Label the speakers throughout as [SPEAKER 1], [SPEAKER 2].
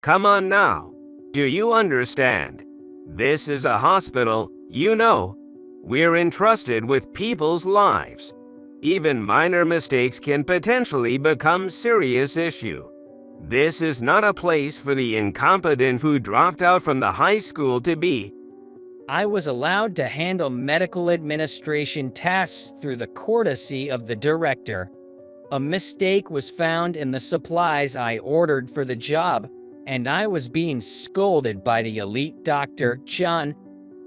[SPEAKER 1] Come on now. Do you understand? This is a hospital, you know. We're entrusted with people's lives. Even minor mistakes can potentially become serious issue. This is not a place for the incompetent who dropped out from the high school to be.
[SPEAKER 2] I was allowed to handle medical administration tasks through the courtesy of the director. A mistake was found in the supplies I ordered for the job, and I was being scolded by the elite doctor, John.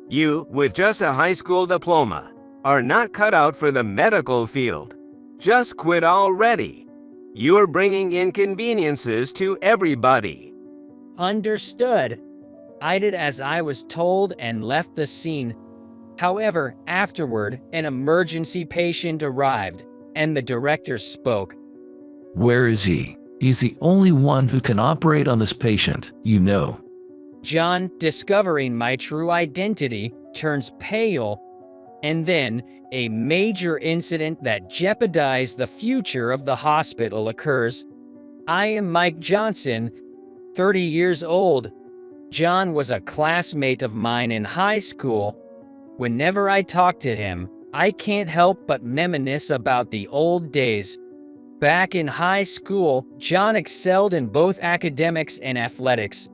[SPEAKER 1] You, with just a high school diploma, are not cut out for the medical field. Just quit already. You're bringing inconveniences to everybody.
[SPEAKER 2] Understood. I did as I was told and left the scene. However, afterward, an emergency patient arrived, and the director spoke.
[SPEAKER 3] Where is he? He's the only one who can operate on this patient, you know.
[SPEAKER 2] John, discovering my true identity, turns pale, and then a major incident that jeopardized the future of the hospital occurs. I am Mike Johnson, 30 years old. John was a classmate of mine in high school. Whenever I talk to him, I can't help but reminisce about the old days. Back in high school, John excelled in both academics and athletics.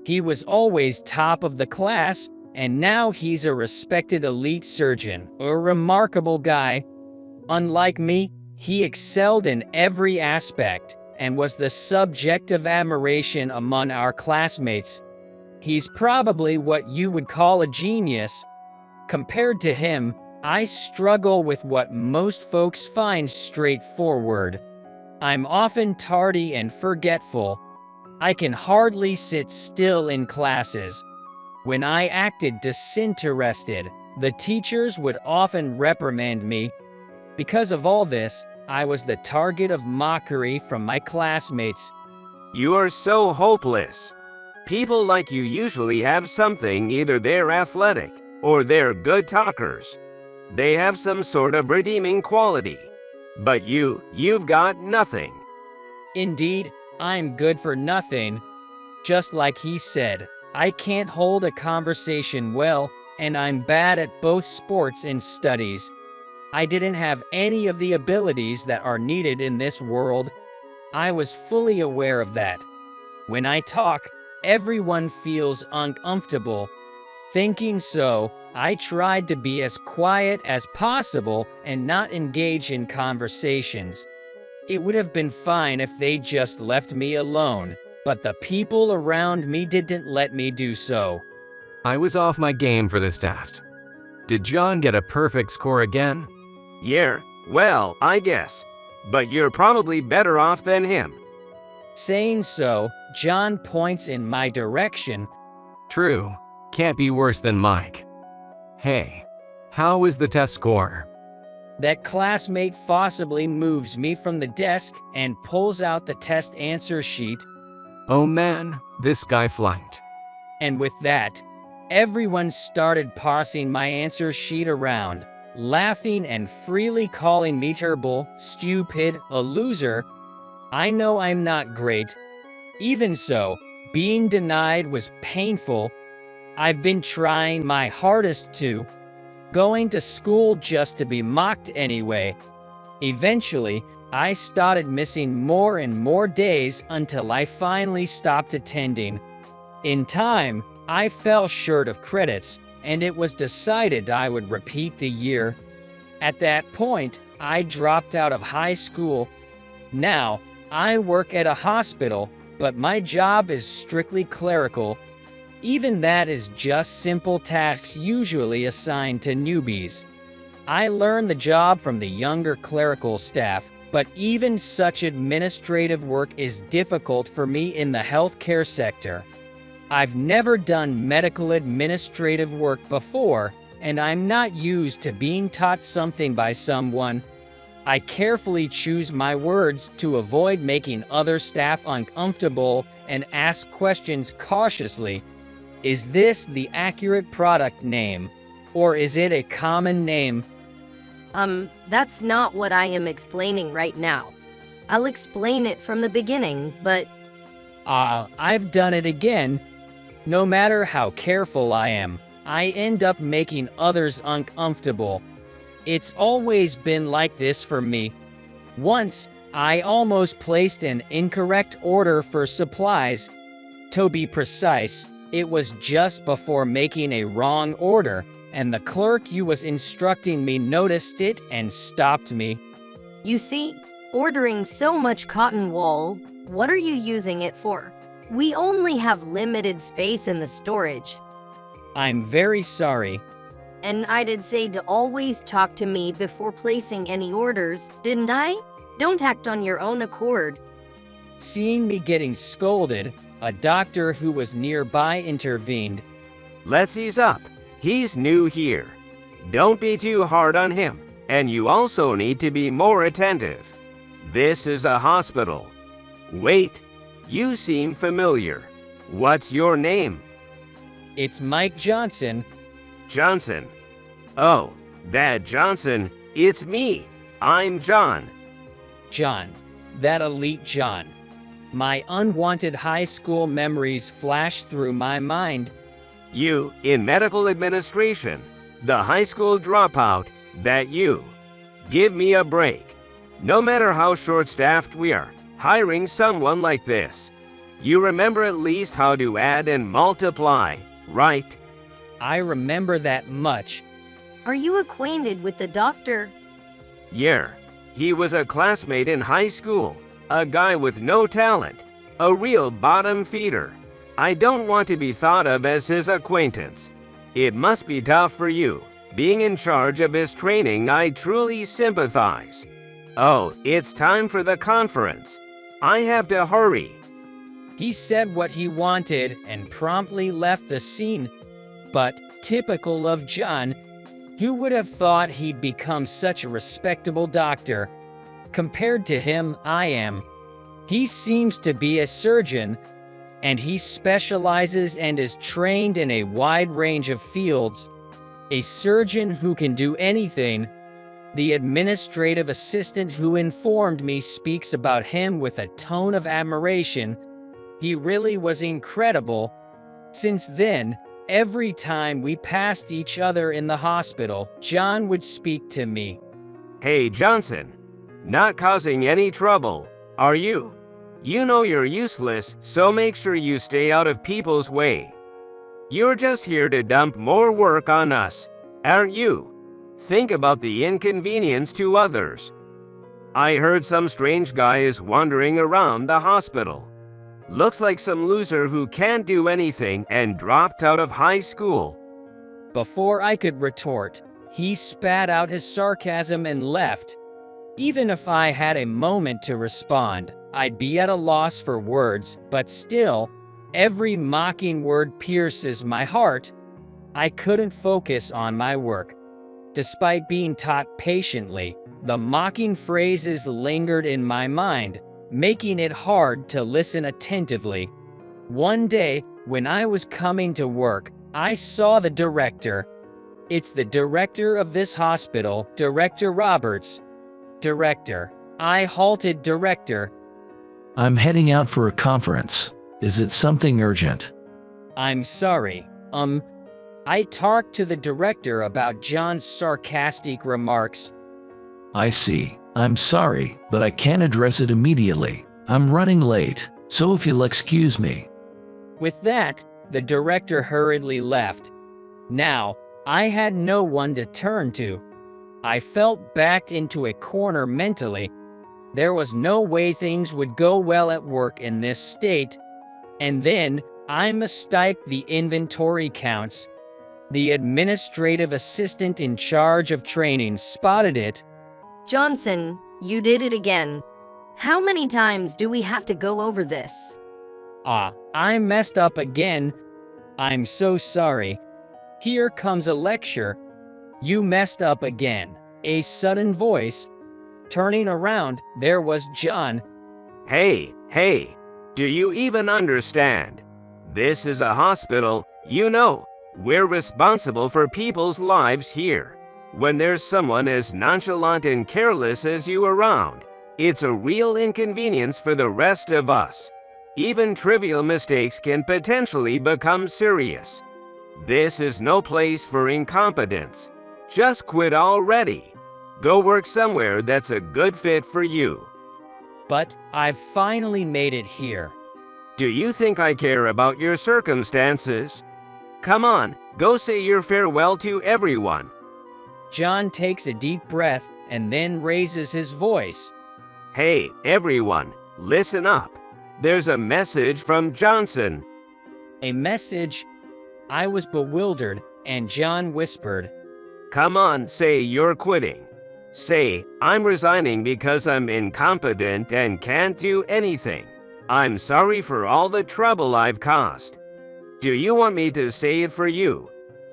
[SPEAKER 2] He was always top of the class, and now he's a respected elite surgeon, a remarkable guy. Unlike me, he excelled in every aspect and was the subject of admiration among our classmates. He's probably what you would call a genius. Compared to him, I struggle with what most folks find straightforward. I'm often tardy and forgetful. I can hardly sit still in classes. When I acted disinterested, the teachers would often reprimand me. Because of all this, I was the target of mockery from my classmates.
[SPEAKER 1] You are so hopeless. People like you usually have something, either they're athletic or they're good talkers. They have some sort of redeeming quality. But you've got nothing.
[SPEAKER 2] Indeed, I'm good for nothing. Just like he said, I can't hold a conversation well, and I'm bad at both sports and studies. I didn't have any of the abilities that are needed in this world. I was fully aware of that. When I talk, everyone feels uncomfortable. Thinking so, I tried to be as quiet as possible and not engage in conversations. It would have been fine if they just left me alone, but the people around me didn't let me do so.
[SPEAKER 4] I was off my game for this test. Did John get a perfect score again?
[SPEAKER 1] Yeah, well, I guess. But you're probably better off than him.
[SPEAKER 2] Saying so, John points in my direction.
[SPEAKER 4] True. Can't be worse than Mike. Hey, how was the test score?
[SPEAKER 2] That classmate forcibly moves me from the desk and pulls out the test answer sheet.
[SPEAKER 4] Oh man, this guy flunked.
[SPEAKER 2] And with that, everyone started passing my answer sheet around, laughing and freely calling me terrible, stupid, a loser. I know I'm not great. Even so, being denied was painful. I've been trying my hardest to. Going to school just to be mocked anyway. Eventually, I started missing more and more days until I finally stopped attending. In time, I fell short of credits, and it was decided I would repeat the year. At that point, I dropped out of high school. Now, I work at a hospital, but my job is strictly clerical. Even that is just simple tasks usually assigned to newbies. I learned the job from the younger clerical staff, but even such administrative work is difficult for me in the healthcare sector. I've never done medical administrative work before, and I'm not used to being taught something by someone. I carefully choose my words to avoid making other staff uncomfortable and ask questions cautiously. Is this the accurate product name, or is it a common name?
[SPEAKER 5] That's not what I am explaining right now. I'll explain it from the beginning, but
[SPEAKER 2] I've done it again. No matter how careful I am, I end up making others uncomfortable. It's always been like this for me. Once, I almost placed an incorrect order for supplies. To be precise, it was just before making a wrong order, and the clerk who was instructing me noticed it and stopped me.
[SPEAKER 5] You see, ordering so much cotton wool, what are you using it for? We only have limited space in the storage.
[SPEAKER 2] I'm very sorry.
[SPEAKER 5] And I did say to always talk to me before placing any orders, didn't I? Don't act on your own accord.
[SPEAKER 2] Seeing me getting scolded, a doctor who was nearby intervened.
[SPEAKER 1] Let's ease up. He's new here. Don't be too hard on him, and you also need to be more attentive. This is a hospital. Wait, you seem familiar. What's your name?
[SPEAKER 2] It's Mike Johnson.
[SPEAKER 1] Johnson. Oh, that Johnson, it's me. I'm John.
[SPEAKER 2] John, that elite John. My unwanted high school memories flashed through my mind.
[SPEAKER 1] You, in medical administration, the high school dropout, that you. Give me a break. No matter how short-staffed we are, hiring someone like this. You remember at least how to add and multiply, right?
[SPEAKER 2] I remember that much.
[SPEAKER 5] Are you acquainted with the doctor?
[SPEAKER 1] Yeah, he was a classmate in high school, a guy with no talent, a real bottom feeder. I don't want to be thought of as his acquaintance. It must be tough for you. Being in charge of his training, I truly sympathize. Oh, it's time for the conference. I have to hurry.
[SPEAKER 2] He said what he wanted and promptly left the scene. But, typical of John, who would have thought he'd become such a respectable doctor? Compared to him, I am. He seems to be a surgeon, and he specializes and is trained in a wide range of fields. A surgeon who can do anything. The administrative assistant who informed me speaks about him with a tone of admiration. He really was incredible. Since then, every time we passed each other in the hospital, John would speak to me.
[SPEAKER 1] Hey, Johnson. Not causing any trouble, are you? You know you're useless, so make sure you stay out of people's way. You're just here to dump more work on us, aren't you? Think about the inconvenience to others. I heard some strange guy is wandering around the hospital. Looks like some loser who can't do anything and dropped out of high school.
[SPEAKER 2] Before I could retort, he spat out his sarcasm and left. Even if I had a moment to respond, I'd be at a loss for words, but still, every mocking word pierces my heart. I couldn't focus on my work. Despite being taught patiently, the mocking phrases lingered in my mind, making it hard to listen attentively. One day, when I was coming to work, I saw the director. It's the director of this hospital, Director Roberts. Director. I halted Director.
[SPEAKER 3] I'm heading out for a conference. Is it something urgent?
[SPEAKER 2] I'm sorry. I talked to the director about John's sarcastic remarks.
[SPEAKER 3] I see. I'm sorry, but I can't address it immediately. I'm running late, so if you'll excuse me.
[SPEAKER 2] With that, the director hurriedly left. Now, I had no one to turn to. I felt backed into a corner mentally. There was no way things would go well at work in this state. And then, I mistyped the inventory counts. The administrative assistant in charge of training spotted it.
[SPEAKER 5] Johnson, you did it again. How many times do we have to go over this?
[SPEAKER 2] I messed up again. I'm so sorry. Here comes a lecture. You messed up again. A sudden voice. Turning around, there was John.
[SPEAKER 1] Hey, do you even understand? This is a hospital, you know. We're responsible for people's lives here. When there's someone as nonchalant and careless as you around, it's a real inconvenience for the rest of us. Even trivial mistakes can potentially become serious. This is no place for incompetence. Just quit already. Go work somewhere that's a good fit for you.
[SPEAKER 2] But I've finally made it here.
[SPEAKER 1] Do you think I care about your circumstances? Come on, go say your farewell to everyone.
[SPEAKER 2] John takes a deep breath and then raises his voice.
[SPEAKER 1] Hey, everyone, listen up. There's a message from Johnson.
[SPEAKER 2] A message? I was bewildered, and John whispered,
[SPEAKER 1] Come on, say you're quitting. Say, I'm resigning because I'm incompetent and can't do anything. I'm sorry for all the trouble I've caused. Do you want me to say it for you?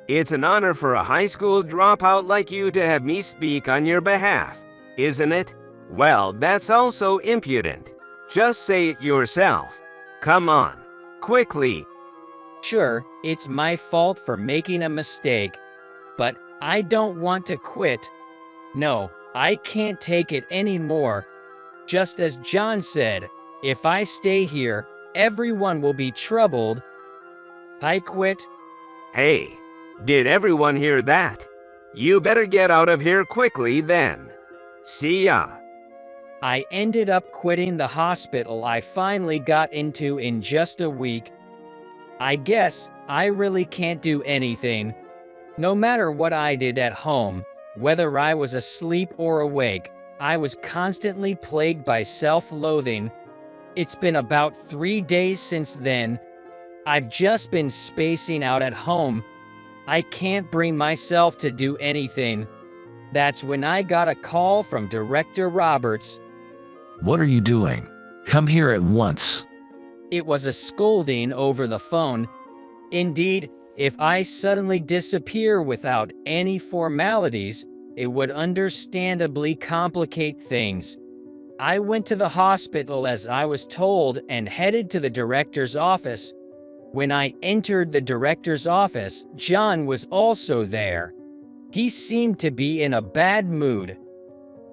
[SPEAKER 1] It's an honor for a high school dropout like you to have me speak on your behalf, isn't it? Well, that's also impudent. Just say it yourself. Come on, quickly.
[SPEAKER 2] Sure, it's my fault for making a mistake, but I don't want to quit. No, I can't take it anymore. Just as John said, if I stay here, everyone will be troubled. I quit.
[SPEAKER 1] Hey, did everyone hear that? You better get out of here quickly then. See ya.
[SPEAKER 2] I ended up quitting the hospital I finally got into in just a week. I guess I really can't do anything. No matter what I did at home, whether I was asleep or awake, I was constantly plagued by self-loathing. It's been about 3 days since then. I've just been spacing out at home. I can't bring myself to do anything. That's when I got a call from Director Roberts.
[SPEAKER 3] What are you doing? Come here at once.
[SPEAKER 2] It was a scolding over the phone. Indeed, if I suddenly disappear without any formalities, it would understandably complicate things. I went to the hospital as I was told and headed to the director's office. When I entered the director's office, John was also there. He seemed to be in a bad mood.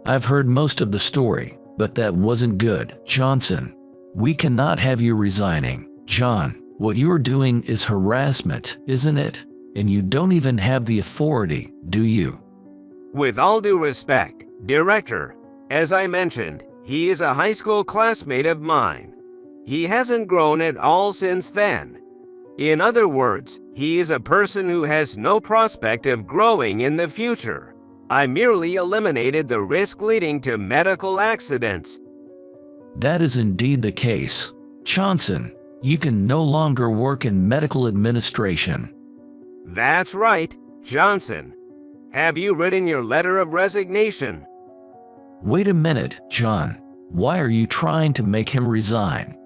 [SPEAKER 3] I've heard most of the story, but that wasn't good, Johnson. We cannot have you resigning. John, what you're doing is harassment, isn't it? And you don't even have the authority, do you?
[SPEAKER 1] With all due respect, Director, as I mentioned, he is a high school classmate of mine. He hasn't grown at all since then. In other words, he is a person who has no prospect of growing in the future. I merely eliminated the risk leading to medical accidents.
[SPEAKER 3] That is indeed the case. Johnson, you can no longer work in medical administration.
[SPEAKER 1] That's right, Johnson. Have you written your letter of resignation?
[SPEAKER 3] Wait a minute, John. Why are you trying to make him resign?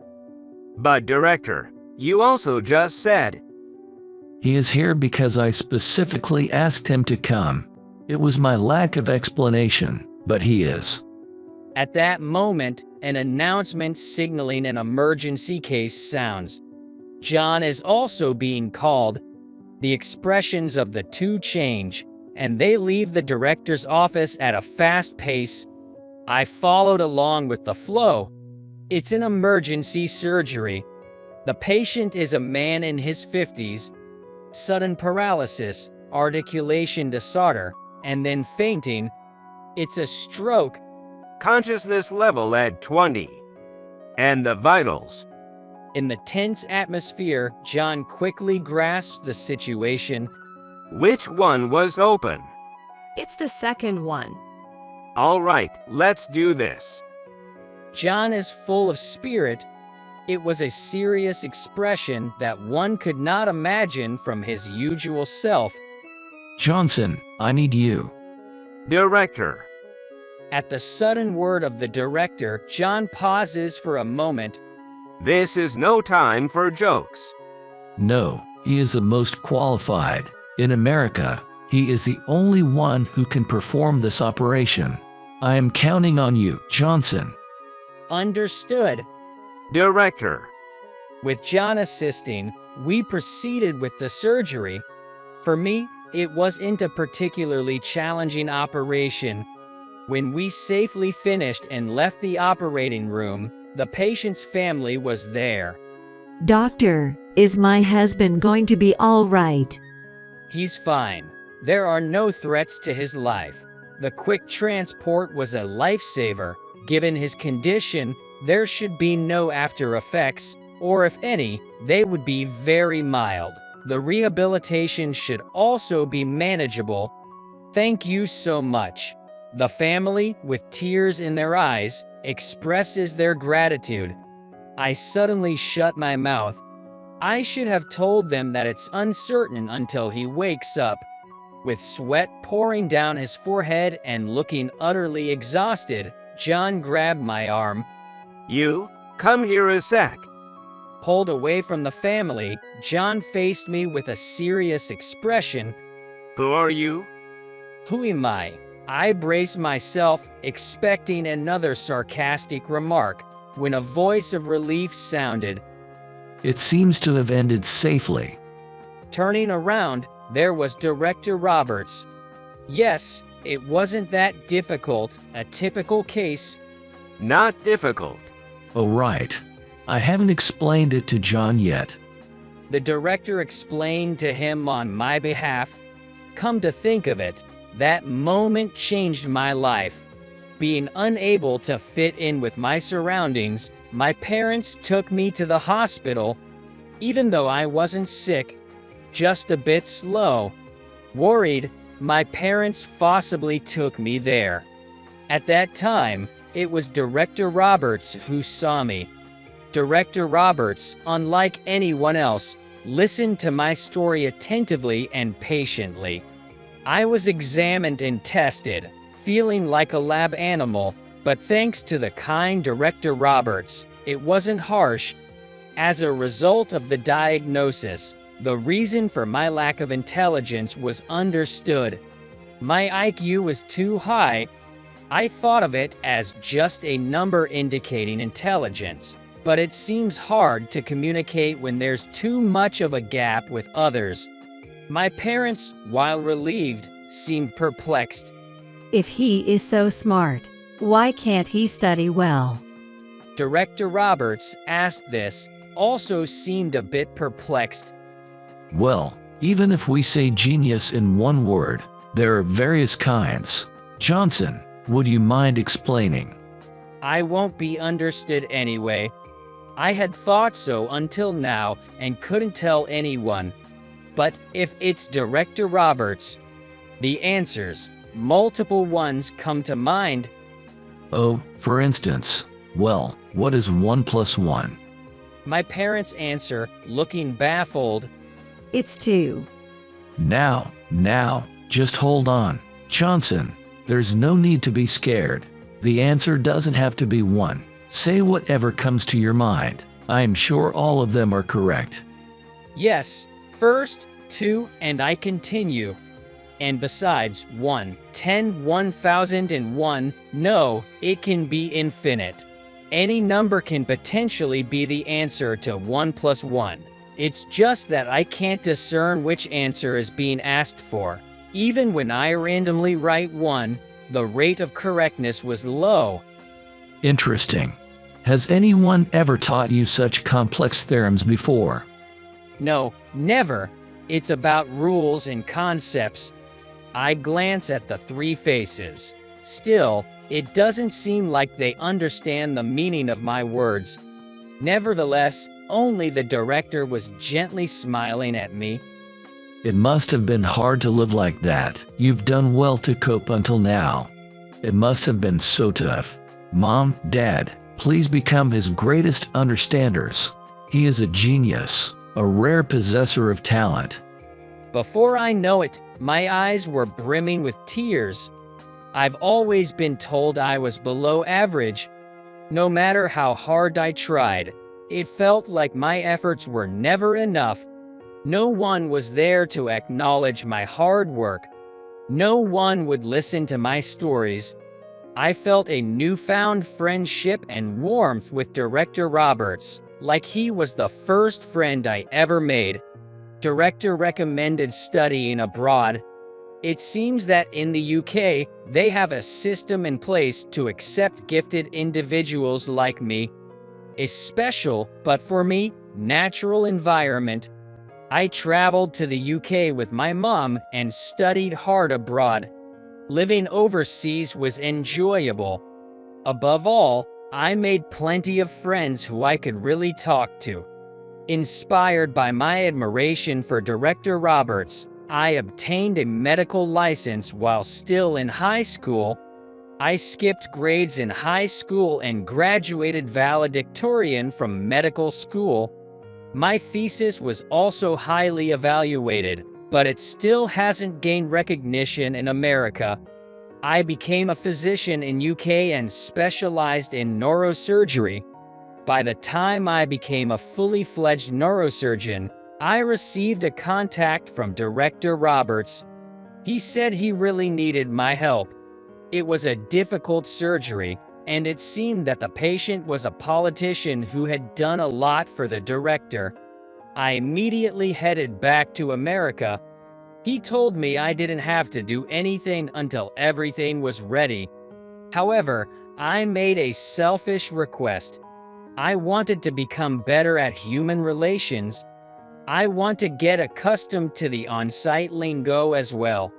[SPEAKER 1] But Director, you also just said.
[SPEAKER 3] He is here because I specifically asked him to come. It was my lack of explanation, but he is.
[SPEAKER 2] At that moment, an announcement signaling an emergency case sounds. John is also being called. The expressions of the two change, and they leave the director's office at a fast pace. I followed along with the flow. It's an emergency surgery. The patient is a man in his 50s. Sudden paralysis, articulation disorder, and then fainting. It's a stroke.
[SPEAKER 1] Consciousness level at 20. And the vitals.
[SPEAKER 2] In the tense atmosphere, John quickly grasps the situation.
[SPEAKER 1] Which one was open?
[SPEAKER 6] It's the second one.
[SPEAKER 1] All right, let's do this.
[SPEAKER 2] John is full of spirit. It was a serious expression that one could not imagine from his usual self.
[SPEAKER 3] Johnson, I need you.
[SPEAKER 1] Director.
[SPEAKER 2] At the sudden word of the director, John pauses for a moment.
[SPEAKER 1] This is no time for jokes.
[SPEAKER 3] No, he is the most qualified. In America, he is the only one who can perform this operation. I am counting on you, Johnson.
[SPEAKER 2] Understood.
[SPEAKER 1] Director.
[SPEAKER 2] With John assisting, we proceeded with the surgery. For me, it wasn't a particularly challenging operation. When we safely finished and left the operating room, The patient's family was there.
[SPEAKER 7] Doctor, is my husband going to be all right?
[SPEAKER 2] He's fine. There are no threats to his life. The quick transport was a lifesaver. Given his condition, there should be no after effects, or if any, they would be very mild. The rehabilitation should also be manageable. Thank you so much. The family, with tears in their eyes, expresses their gratitude. I suddenly shut my mouth. I should have told them that it's uncertain until he wakes up. With sweat pouring down his forehead and looking utterly exhausted, John grabbed my arm.
[SPEAKER 1] You, come here a sec.
[SPEAKER 2] Pulled away from the family, John faced me with a serious expression.
[SPEAKER 1] Who are you?
[SPEAKER 2] Who am I? I braced myself, expecting another sarcastic remark, when a voice of relief sounded.
[SPEAKER 3] It seems to have ended safely.
[SPEAKER 2] Turning around, there was Director Roberts. Yes, it wasn't that difficult, a typical case.
[SPEAKER 1] Not difficult.
[SPEAKER 3] Oh, right. I haven't explained it to John yet.
[SPEAKER 2] The director explained to him on my behalf. Come to think of it, that moment changed my life. Being unable to fit in with my surroundings, my parents took me to the hospital. Even though I wasn't sick, just a bit slow. Worried, my parents forcibly took me there. At that time, it was Director Roberts who saw me. Director Roberts, unlike anyone else, listened to my story attentively and patiently. I was examined and tested, feeling like a lab animal, but thanks to the kind Director Roberts, it wasn't harsh. As a result of the diagnosis, the reason for my lack of intelligence was understood. My IQ was too high. I thought of it as just a number indicating intelligence, but it seems hard to communicate when there's too much of a gap with others. My parents, while relieved, seemed perplexed.
[SPEAKER 7] If he is so smart, why can't he study well?
[SPEAKER 2] Director Roberts, asked this, also seemed a bit perplexed.
[SPEAKER 3] Well, even if we say genius in one word, there are various kinds. Johnson, would you mind explaining?
[SPEAKER 2] I won't be understood anyway. I had thought so until now and couldn't tell anyone. But if it's Director Roberts, the answers, multiple ones come to mind.
[SPEAKER 3] Oh, for instance, well, what is 1 plus 1?
[SPEAKER 2] My parents answer, looking baffled.
[SPEAKER 7] It's 2.
[SPEAKER 3] Now, just hold on. Johnson, there's no need to be scared. The answer doesn't have to be 1. Say whatever comes to your mind. I am sure all of them are correct.
[SPEAKER 2] Yes, first, 2, and I continue. And besides, 1, 10, 1001, no, it can be infinite. Any number can potentially be the answer to 1 plus 1. It's just that I can't discern which answer is being asked for. Even when I randomly write 1, the rate of correctness was low.
[SPEAKER 3] Interesting. Has anyone ever taught you such complex theorems before?
[SPEAKER 2] No, never. It's about rules and concepts. I glance at the 3 faces. Still, it doesn't seem like they understand the meaning of my words. Nevertheless, only the director was gently smiling at me.
[SPEAKER 3] It must have been hard to live like that. You've done well to cope until now. It must have been so tough. Mom, Dad, please become his greatest understanders. He is a genius, a rare possessor of talent.
[SPEAKER 2] Before I know it, my eyes were brimming with tears. I've always been told I was below average. No matter how hard I tried, it felt like my efforts were never enough. No one was there to acknowledge my hard work. No one would listen to my stories. I felt a newfound friendship and warmth with Director Roberts, like he was the first friend I ever made. Director recommended studying abroad. It seems that in the UK, they have a system in place to accept gifted individuals like me. a special, but for me, natural environment. I traveled to the UK with my mom and studied hard abroad. Living overseas was enjoyable. Above all, I made plenty of friends who I could really talk to. Inspired by my admiration for Director Roberts, I obtained a medical license while still in high school. I skipped grades in high school and graduated valedictorian from medical school. My thesis was also highly evaluated, but it still hasn't gained recognition in America. I became a physician in UK and specialized in neurosurgery. By the time I became a fully fledged neurosurgeon, I received a contact from Director Roberts. He said he really needed my help. It was a difficult surgery, and it seemed that the patient was a politician who had done a lot for the director. I immediately headed back to America. He told me I didn't have to do anything until everything was ready. However, I made a selfish request. I wanted to become better at human relations. I want to get accustomed to the on-site lingo as well.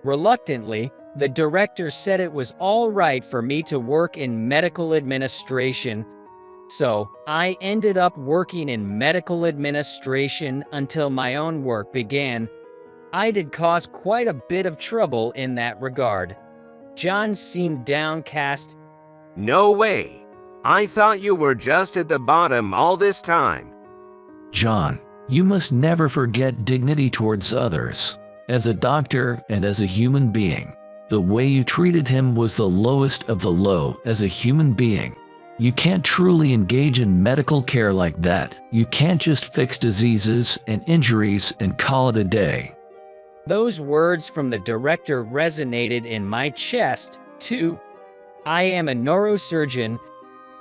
[SPEAKER 2] Reluctantly, the director said it was all right for me to work in medical administration. So, I ended up working in medical administration until my own work began. I did cause quite a bit of trouble in that regard. John seemed downcast.
[SPEAKER 1] No way. I thought you were just at the bottom all this time.
[SPEAKER 3] John, you must never forget dignity towards others. As a doctor and as a human being, the way you treated him was the lowest of the low as a human being. You can't truly engage in medical care like that. You can't just fix diseases and injuries and call it a day.
[SPEAKER 2] Those words from the director resonated in my chest, too. I am a neurosurgeon,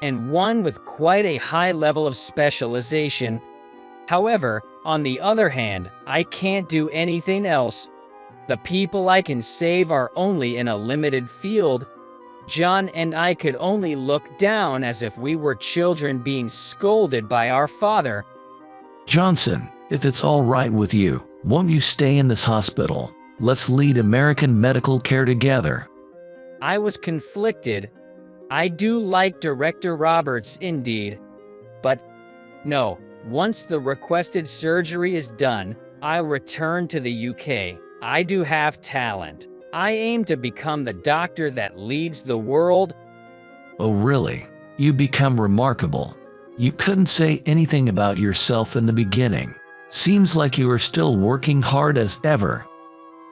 [SPEAKER 2] and one with quite a high level of specialization. However, on the other hand, I can't do anything else. The people I can save are only in a limited field. John and I could only look down as if we were children being scolded by our father.
[SPEAKER 3] Johnson, if it's all right with you, won't you stay in this hospital? Let's lead American medical care together.
[SPEAKER 2] I was conflicted. I do like Director Roberts indeed. But no, once the requested surgery is done, I'll return to the UK. I do have talent. I aim to become the doctor that leads the world.
[SPEAKER 3] Oh really? You become remarkable. You couldn't say anything about yourself in the beginning. Seems like you are still working hard as ever.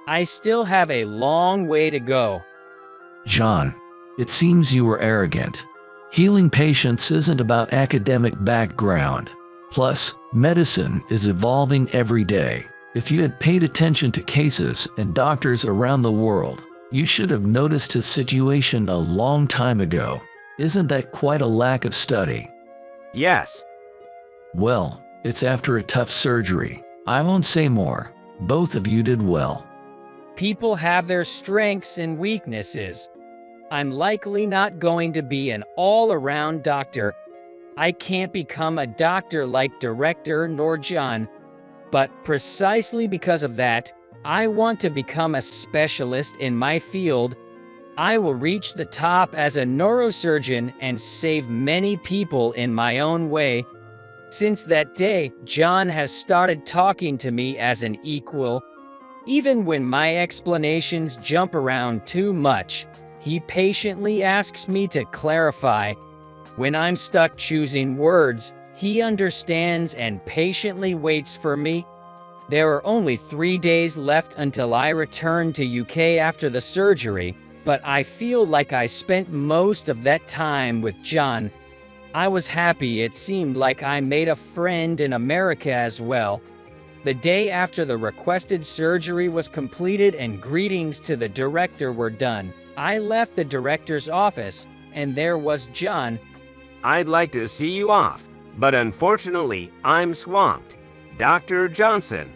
[SPEAKER 2] I still have a long way to go.
[SPEAKER 3] John, it seems you were arrogant. Healing patients isn't about academic background. Plus, medicine is evolving every day. If you had paid attention to cases and doctors around the world, you should have noticed his situation a long time ago. Isn't that quite a lack of study?
[SPEAKER 1] Yes.
[SPEAKER 3] Well, it's after a tough surgery. I won't say more. Both of you did well.
[SPEAKER 2] People have their strengths and weaknesses. I'm likely not going to be an all-around doctor. I can't become a doctor like Director nor John. But precisely because of that, I want to become a specialist in my field. I will reach the top as a neurosurgeon and save many people in my own way. Since that day, John has started talking to me as an equal. Even when my explanations jump around too much, he patiently asks me to clarify. When I'm stuck choosing words, he understands and patiently waits for me. There are only 3 days left until I return to UK after the surgery, but I feel like I spent most of that time with John. I was happy. It seemed like I made a friend in America as well. The day after the requested surgery was completed and greetings to the director were done, I left the director's office, and there was John.
[SPEAKER 1] I'd like to see you off, but unfortunately, I'm swamped. Dr. Johnson,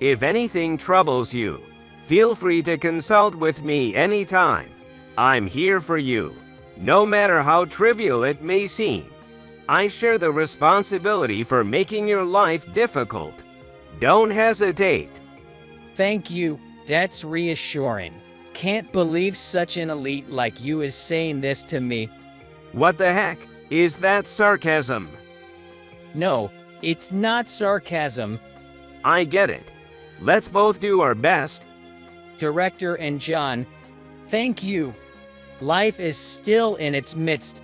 [SPEAKER 1] if anything troubles you, feel free to consult with me anytime. I'm here for you, no matter how trivial it may seem. I share the responsibility for making your life difficult. Don't hesitate.
[SPEAKER 2] Thank you. That's reassuring. Can't believe such an elite like you is saying this to me.
[SPEAKER 1] What the heck? Is that sarcasm?
[SPEAKER 2] No, it's not sarcasm.
[SPEAKER 1] I get it. Let's both do our best.
[SPEAKER 2] Director and John, thank you. Life is still in its midst.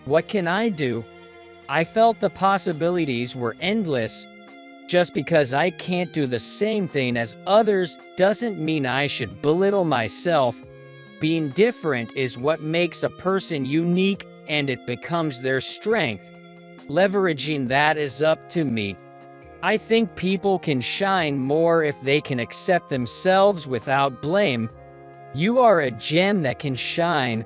[SPEAKER 2] What can I do? I felt the possibilities were endless. Just because I can't do the same thing as others doesn't mean I should belittle myself. Being different is what makes a person unique, and it becomes their strength. Leveraging that is up to me. I think people can shine more if they can accept themselves without blame. You are a gem that can shine,